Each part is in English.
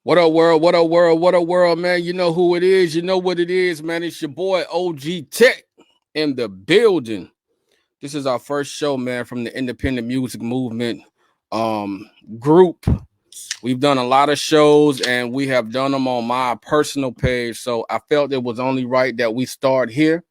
What up, world? What up, world? What up, world, man? You know who it is. You know what it is, man. It's your boy OG Tech in the building. This is our first show, man, from the independent music movement group. We've done a lot of shows and we have done them on my personal page. So I felt it was only right that we start here.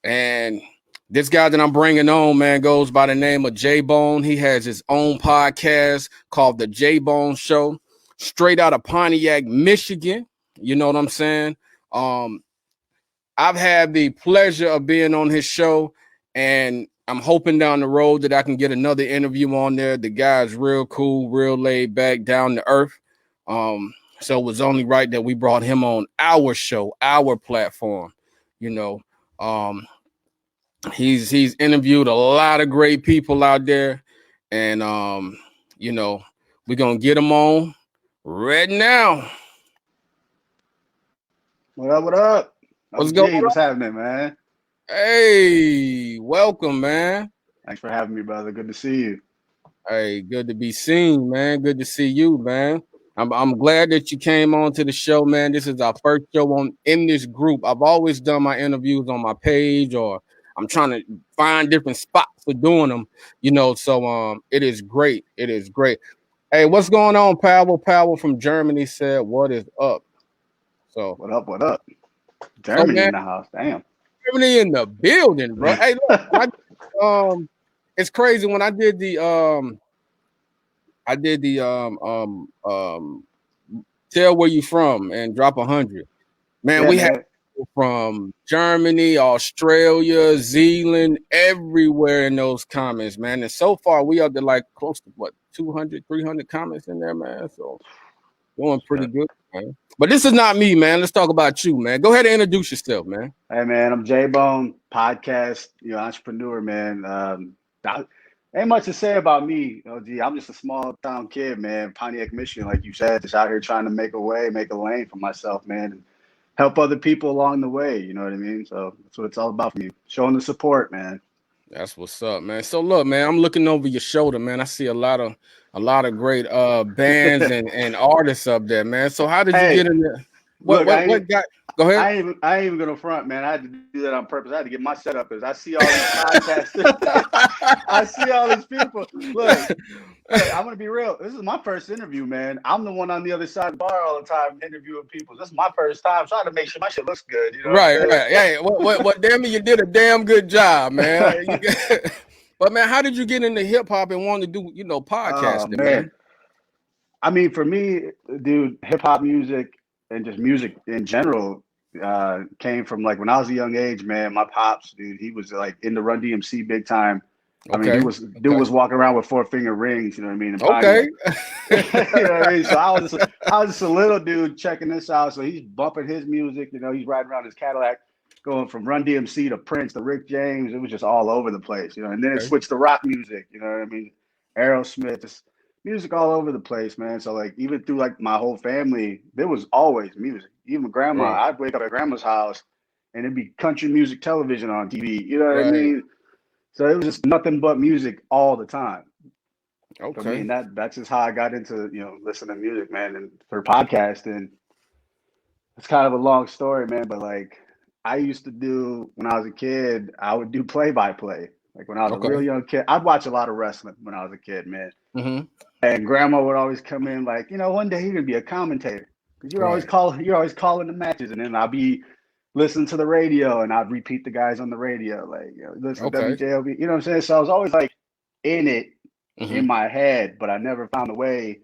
And this guy that I'm bringing on, man, goes by the name of J Bone. He has his own podcast called The J Bone Show, straight out of Pontiac, Michigan. You know what I'm saying? I've had the pleasure of being on his show, and I'm hoping down the road that I can get another interview on there. The guy's real cool, real laid back, down to earth. So it was only right that we brought him on our show, our platform. You know, he's interviewed a lot of great people out there, and you know, we're gonna get him on right now. What up? What up? What's going on? What's happening, man? Hey, welcome, man. Thanks for having me, brother. Good to see you. Hey, good to be seen, man. Good to see you, man. I'm glad that you came on to the show, man. This is our first show in this group. I've always done my interviews on my page, or I'm trying to find different spots for doing them, you know. So it is great. It is great. Hey, what's going on, Powell? Powell from Germany said, "What is up?" So what up? What up? Germany in the house. Damn. Germany in the building, bro. Hey, look, it's crazy when I did the tell where you from and drop 100. Man, we had people from Germany, Australia, Zealand, everywhere in those comments, man. And so far we are to like close to what 200, 300 comments in there, man. So doing pretty good, man. But this is not me, man. Let's talk about you, man. Go ahead and introduce yourself, man. Hey, man, I'm J Bone, podcast, entrepreneur, man. Ain't much to say about me, OG. I'm just a small town kid, man. Pontiac, Michigan, like you said, just out here trying to make a lane for myself, man, and help other people along the way. You know what I mean? So that's what it's all about for me. Showing the support, man. That's what's up, man. So look, man, I'm looking over your shoulder, man. I see a lot of great bands and artists up there, man. So how did you get in there? What got? Go ahead. I ain't even gonna front, man. I had to do that on purpose. I had to get my setup because I see all these podcasts. I see all these people. Look, I'm gonna be real. This is my first interview, man. I'm the one on the other side of the bar all the time interviewing people. This is my first time trying to make sure my shit looks good. You know right. Hey, what? Damn it, you did a damn good job, man. But man, how did you get into hip hop and want to do, podcasting, man? I mean, for me, dude, hip hop music and just music in general came from like when I was a young age, man. My pops, dude, he was like into Run DMC big time. I mean, he was walking around with 4-finger rings, you know what I mean? Okay. You know what I mean? So I was just a little dude checking this out. So he's bumping his music, he's riding around his Cadillac, going from Run DMC to Prince to Rick James. It was just all over the place, and then it switched to rock music, you know what I mean? Aerosmith, just music all over the place, man. So like even through like my whole family, there was always music. Even grandma, I'd wake up at grandma's house and it'd be country music television on TV. You know what I mean? So it was just nothing but music all the time. Okay. So, I mean, that's just how I got into, listening to music, man. And for podcasting, it's kind of a long story, man. But like I used to do when I was a kid, I would do play-by-play. Like when I was a real young kid, I'd watch a lot of wrestling when I was a kid, man. Mm-hmm. And grandma would always come in like, one day you're gonna be a commentator because you're always calling the matches, and then I'll be listening to the radio and I'd repeat the guys on the radio, like listen to WJLB. You know what I'm saying? So I was always like in it in my head, but I never found a way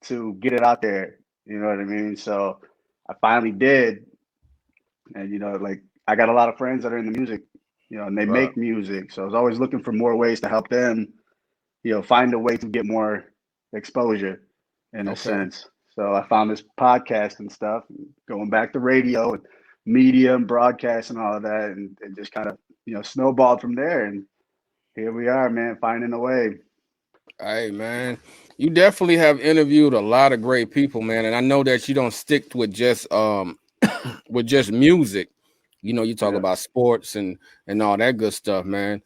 to get it out there. You know what I mean? So I finally did, and like I got a lot of friends that are in the music, and they make music. So I was always looking for more ways to help them. Find a way to get more exposure in a sense. So I found this podcast and stuff, going back to radio and media and broadcast and all of that, and just kind of, snowballed from there. And here we are, man, finding a way. Hey, man, you definitely have interviewed a lot of great people, man. And I know that you don't stick with just with just music. You talk about sports and all that good stuff, man.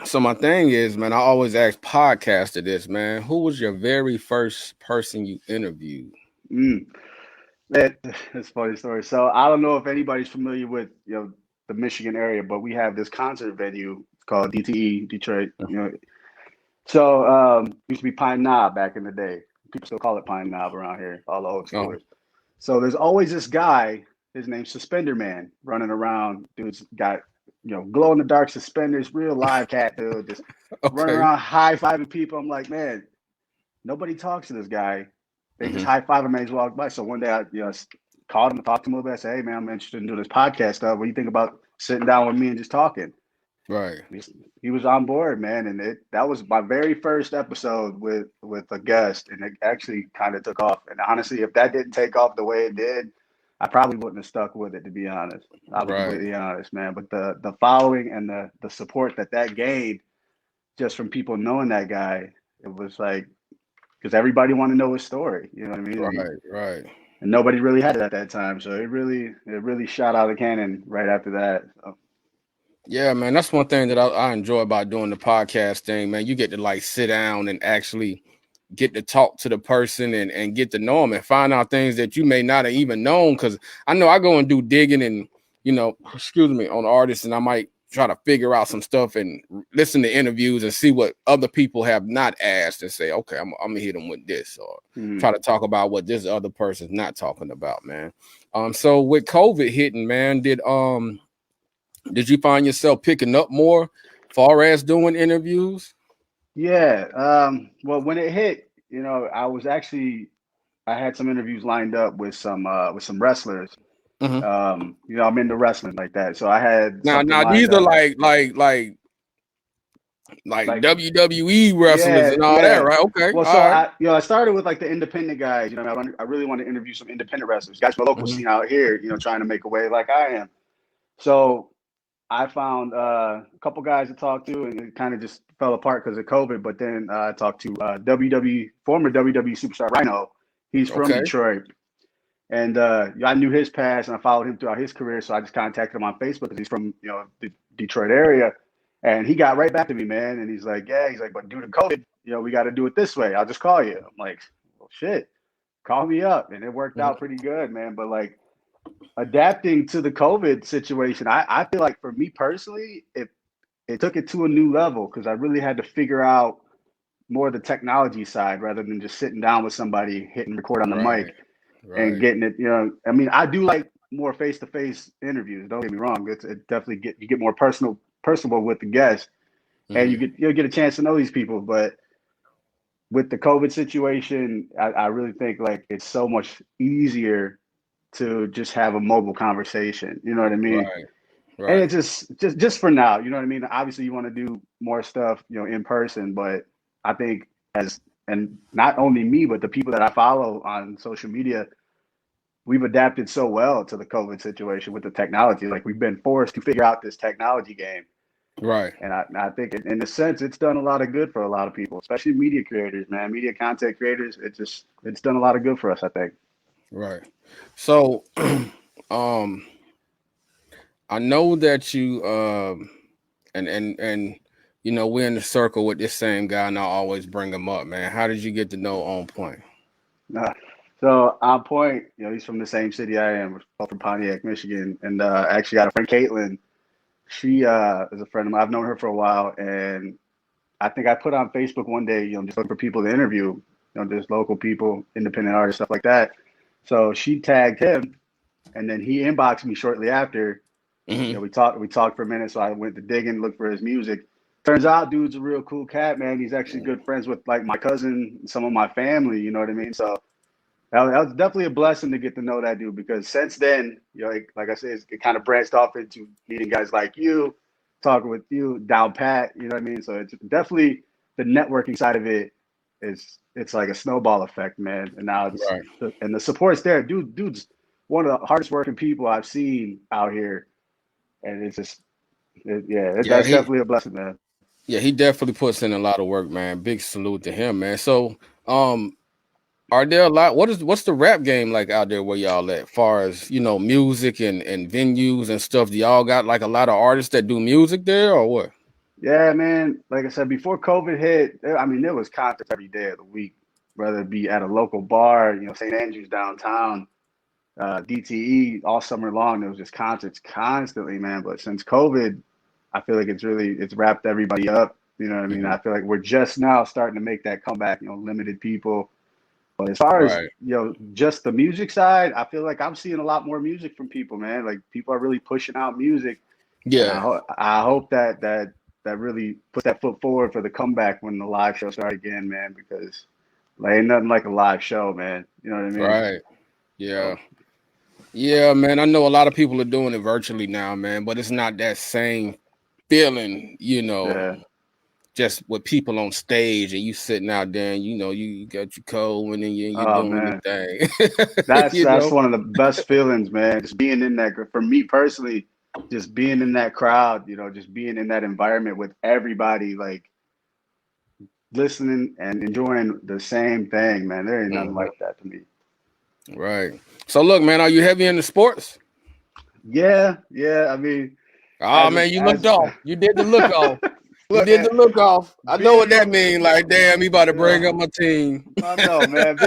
So my thing is, man, I always ask podcaster this, man. Who was your very first person you interviewed? Mm. That's a funny story. So I don't know if anybody's familiar with the Michigan area, but we have this concert venue called DTE Detroit. So used to be Pine Knob back in the day. People still call it Pine Knob around here, all the old Oh, schoolers. So there's always this guy, his name's Suspender Man, running around. Dude's got, glow in the dark suspenders, real live cat dude, just running okay. around high fiving people. I'm like, man, nobody talks to this guy. They just Mm-hmm. high five him as he walked by. So one day I, called him and talked to him a little bit. I said, hey man, I'm interested in doing this podcast stuff. What do you think about sitting down with me and just talking? Right. He was on board, man, and that was my very first episode with a guest, and it actually kind of took off. And honestly, if that didn't take off the way it did, I probably wouldn't have stuck with it, to be honest. I'll be Right. completely honest, man. But the following and the support that gained just from people knowing that guy, it was like, because everybody wanted to know his story, you know what I mean? Right. Right. And nobody really had it at that time, so it really shot out of the cannon right after that. So. Yeah, man, that's one thing that I enjoy about doing the podcast thing, man. You get to like sit down and actually get to talk to the person and get to know them and find out things that you may not have even known. Because I know I go and do digging and, excuse me, on artists, and I might try to figure out some stuff and listen to interviews and see what other people have not asked and say, okay, I'm gonna hit them with this, or try to talk about what this other person's not talking about, man. So with COVID hitting, man, did you find yourself picking up more far as doing interviews? Yeah. Well, when it hit, I had some interviews lined up with some wrestlers. Mm-hmm. I'm into wrestling like that, so I had something Now lined these are up. like Like, WWE wrestlers yeah, and all that, yeah. right? Okay, Well, so all right. I started with like the independent guys. I really want to interview some independent wrestlers, guys from the local Mm-hmm. scene out here. Trying to make a way like I am. So I found a couple guys to talk to, and it kind of just fell apart because of COVID. But then I talked to former WWE superstar Rhino. He's from Okay. Detroit, and I knew his past, and I followed him throughout his career. So I just contacted him on Facebook because he's from the Detroit area, and he got right back to me, man. And he's like, but due to COVID, we got to do it this way. I'll just call you. I'm like, well, shit, call me up, and it worked Mm-hmm. out pretty good, man. But like, adapting to the COVID situation, I feel like for me personally, it took it to a new level because I really had to figure out more of the technology side rather than just sitting down with somebody, hitting record on the Right, mic and right. getting it. I mean, I do like more face-to-face interviews. Don't get me wrong; it definitely you get more personable with the guest, and Mm-hmm. you'll get a chance to know these people. But with the COVID situation, I really think like it's so much easier to just have a mobile conversation. You know what I mean? Right, And right. it's just for now. You know what I mean? Obviously, you want to do more stuff, in person. But I think and not only me, but the people that I follow on social media, we've adapted so well to the COVID situation with the technology. Like we've been forced to figure out this technology game. Right, And I think in a sense, it's done a lot of good for a lot of people, especially media creators, man, media content creators. It's done a lot of good for us, I think. right. So um I know that you and we're in the circle with this same guy, and I always bring him up, man. How did you get to know On Point? Uh, so on point, he's from the same city I am, both from Pontiac, Michigan, and actually got a friend, Caitlin. She is a friend of mine. I've known her for a while, and I think I put on Facebook one day, just looking for people to interview, just local people, independent artists, stuff like that. So she tagged him, and then he inboxed me shortly after. Mm-hmm. We talked for a minute, so I went to digging, look for his music. Turns out, dude's a real cool cat, man. He's actually good friends with like my cousin, some of my family. You know what I mean? So that was definitely a blessing to get to know that dude because since then, like I said, it kind of branched off into meeting guys like you, talking with you down pat. You know what I mean? So it's definitely the networking side of it it's like a snowball effect, man. And now Right. the support's there. Dude's one of the hardest working people I've seen out here, and it's just Yeah, that's he definitely a blessing, man. yeah, he definitely puts in a lot of work, man. Big salute to him, man. So are there a lot? What's the rap game like out there where y'all at? Far as music and venues and stuff. Do y'all got like a lot of artists that do music there or what? Yeah, man. Like I said, before COVID hit, I mean, there was concerts every day of the week, whether it be at a local bar, St. Andrews downtown, DTE all summer long. There was just concerts constantly, man. But since COVID, I feel like it's wrapped everybody up. You know what I mean? I feel like we're just now starting to make that comeback. Limited people. But as far as Right. just the music side, I feel like I'm seeing a lot more music from people, man. Like people are really pushing out music, and Yeah. I hope that really puts that foot forward for the comeback when the live show start again, man. Because like ain't nothing like a live show, man. You know what I mean? Right. Yeah. So Yeah, man. I know a lot of people are doing it virtually now, man, but it's not that same feeling, yeah, just with people on stage and you sitting out there and you got your cold and then you're oh doing your man, thing. that's you that's know? one of the best feelings, man. Just being in that for me personally, just being in that crowd, just being in that environment with everybody, like listening and enjoying the same thing, man. There ain't nothing Mhm. like that to me. Right. So look, man, are you heavy into sports? Yeah, yeah. I mean, Oh as a man, you looked as off. You did the look off. You look did the at look off. I know what being that from means. Like, damn, he about to bring yeah, up my team. I know, man.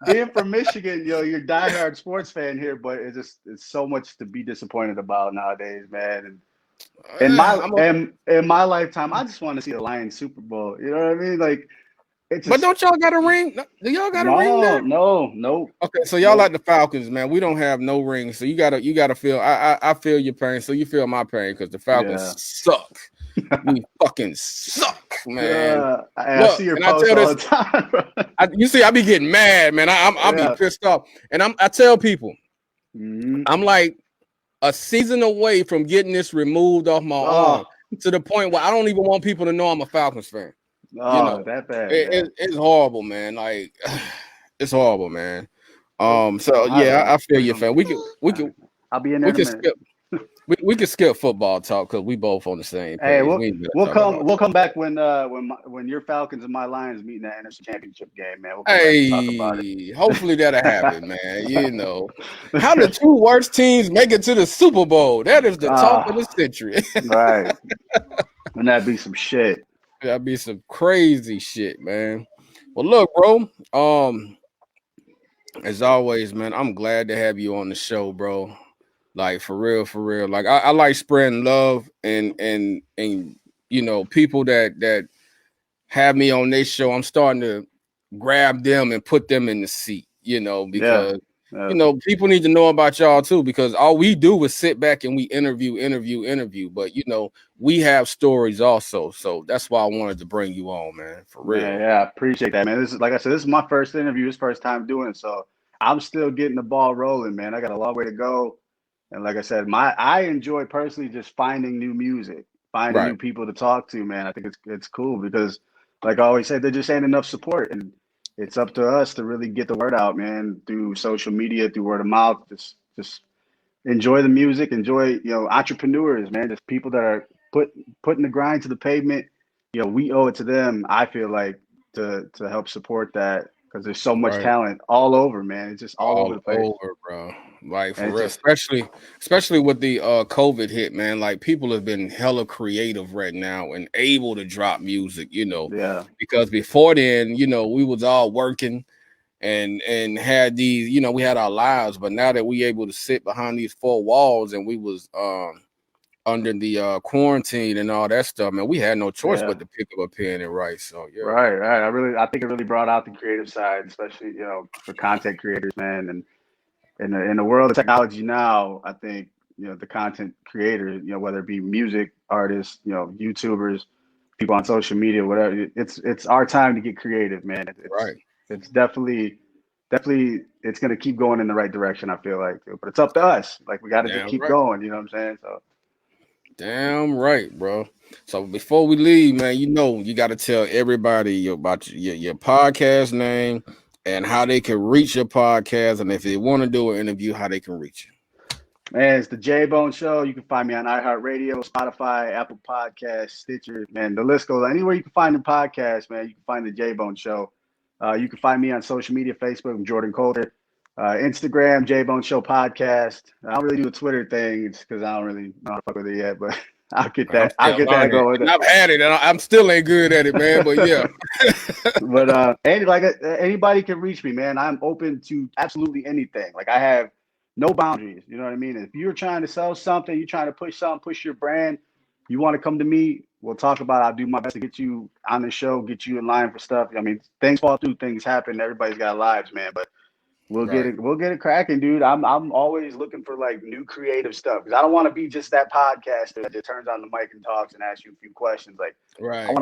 Being from Michigan, you're a diehard sports fan here, but it's so much to be disappointed about nowadays, man. And I'm a, in my lifetime, I just want to see the Lions Super Bowl. You know what I mean? Like it's but just don't y'all got a ring? Do y'all got a ring no, there? no, no, Okay, so y'all no. like the Falcons, man. We don't have no rings, so you gotta feel. I feel your pain, so you feel my pain because the Falcons Yeah. suck. We fucking suck, man. I Look, see your and I posts tell all the this. time, bro. You see, I be getting mad, man. I'll be Yeah. pissed off, and I tell people, Hmm. I'm like a season away from getting this removed off my arm Oh, to the point where I don't even want people to know I'm a Falcons fan. You know, that bad, man. it's horrible, man. Like it's horrible, man. Oh, So all right, yeah, bro. I feel We're you, gonna. fam. I'll be in there We in a could minute. skip we could skip football talk because we both on the same Hey, page. We ain't gonna we'll talk about come back when your Falcons and my Lions meet in that NFC Championship game, man. We'll come back and talk about it. hey, hopefully that'll happen, man. How the two worst teams make it to the Super Bowl? That is the talk of the Ah, century. right. And that'd be some shit. That'd be some crazy shit, man. Well, look, bro. As always, man, I'm glad to have you on the show, bro. Like for real, for real. Like I like spreading love and people that have me on their show. I'm starting to grab them and put them in the seat, Yeah. because Yeah. people need to know about y'all too, because all we do is sit back and we interview. But we have stories also. So that's why I wanted to bring you on, man. For real. Man, yeah, I appreciate that, man. This is like I said, this is my first interview, this first time doing it, so I'm still getting the ball rolling, man. I got a long way to go, and like I said, I enjoy personally just finding new music, finding Right. new people to talk to, man. I think it's cool because, like I always said, there just ain't enough support, and it's up to us to really get the word out, man, through social media, through word of mouth. Just enjoy the music, enjoy entrepreneurs, man, just people that are putting the grind to the pavement. We owe it to them. I feel like to help support that because there's so much Right. talent all over, man. It's just all over All the place, over, bro. Like and for it's real, just especially with the COVID hit, man. Like people have been hella creative right now and able to drop music, yeah, because before then, we was all working and had these, we had our lives, but now that we able to sit behind these four walls and we was under the quarantine and all that stuff, man, we had no choice yeah. but to pick up a pen and write. So yeah. Right, right. I think it really brought out the creative side, especially for content creators, man. And in the world of technology now, I think the content creators, whether it be music artists, YouTubers, people on social media, whatever, it's our time to get creative, man. Right. It's definitely it's gonna keep going in the right direction. I feel like, but it's up to us. Like we got to just Damn keep right. going. You know what I'm saying? So Damn right, bro. So before we leave, man, you got to tell everybody about your podcast name and how they can reach your podcast, and if they want to do an interview, how they can reach you. man, it's the J Bone Show. You can find me on iHeartRadio, Spotify, Apple Podcasts, Stitcher, man. The list goes anywhere you can find the podcast, man. You can find the J Bone Show. You can find me on social media, Facebook, I'm Jordan Coulter, Instagram, J Bone Show Podcast. I don't really do the Twitter thing because I don't really know how to fuck with it yet, but I'll get that. I'll get that going. And I've had it, and I'm still ain't good at it, man. But yeah. But anybody can reach me, man. I'm open to absolutely anything. Like I have no boundaries. You know what I mean? If you're trying to sell something, you're trying to push something, push your brand, you want to come to me, we'll talk about it. I'll do my best to get you on the show, get you in line for stuff. I mean, things fall through, things happen. Everybody's got lives, man. But we'll get it cracking, dude. I'm always looking for like new creative stuff because I don't want to be just that podcaster that just turns on the mic and talks and asks you a few questions. Like, I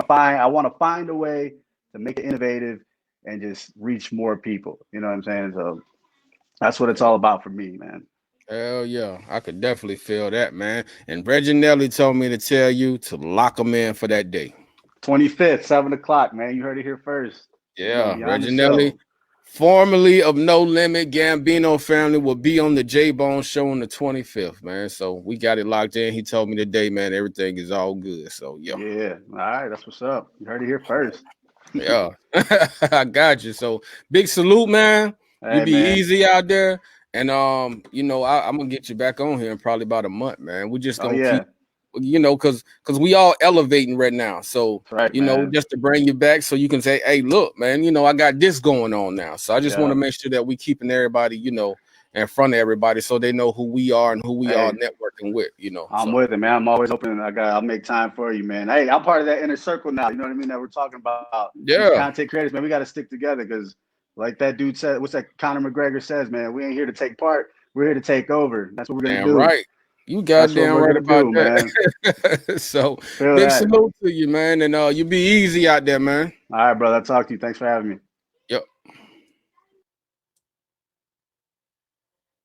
want to find a way to make it innovative and just reach more people. You know what I'm saying? So that's what it's all about for me, man. Hell yeah, I could definitely feel that, man. And Reginelli told me to tell you to lock them in for that day. 25th, 7 o'clock, man. You heard it here first. Yeah, Reginelli, formerly of No Limit Gambino family, will be on the J-Bone show on the 25th, man. So we got it locked in. He told me today, man, everything is all good. So yeah. Yeah. All right, that's what's up. You heard it here first. Yeah, I got you. So big salute, man. Hey, you be easy out there. And you know, I'm gonna get you back on here in probably about a month, man. We just gonna keep, you know, because we all elevating right now. So you know, just to bring you back so you can say, hey, look, man, you know, I got this going on now. So I just want to make sure that we keeping everybody, you know, in front of everybody so they know who we are and who we are networking with, you know. I'm with it, man. I'm always open. I'll make time for you, man. Hey, I'm part of that inner circle now. You know what I mean? That we're talking about. Yeah. Content creators, man. We got to stick together because like that dude said, what's that Conor McGregor says, man, we ain't here to take part. We're here to take over. That's what we're going to do. Right. You goddamn right about that. Man. So big salute to you, man. And you be easy out there, man. All right, brother. I'll talk to you. Thanks for having me.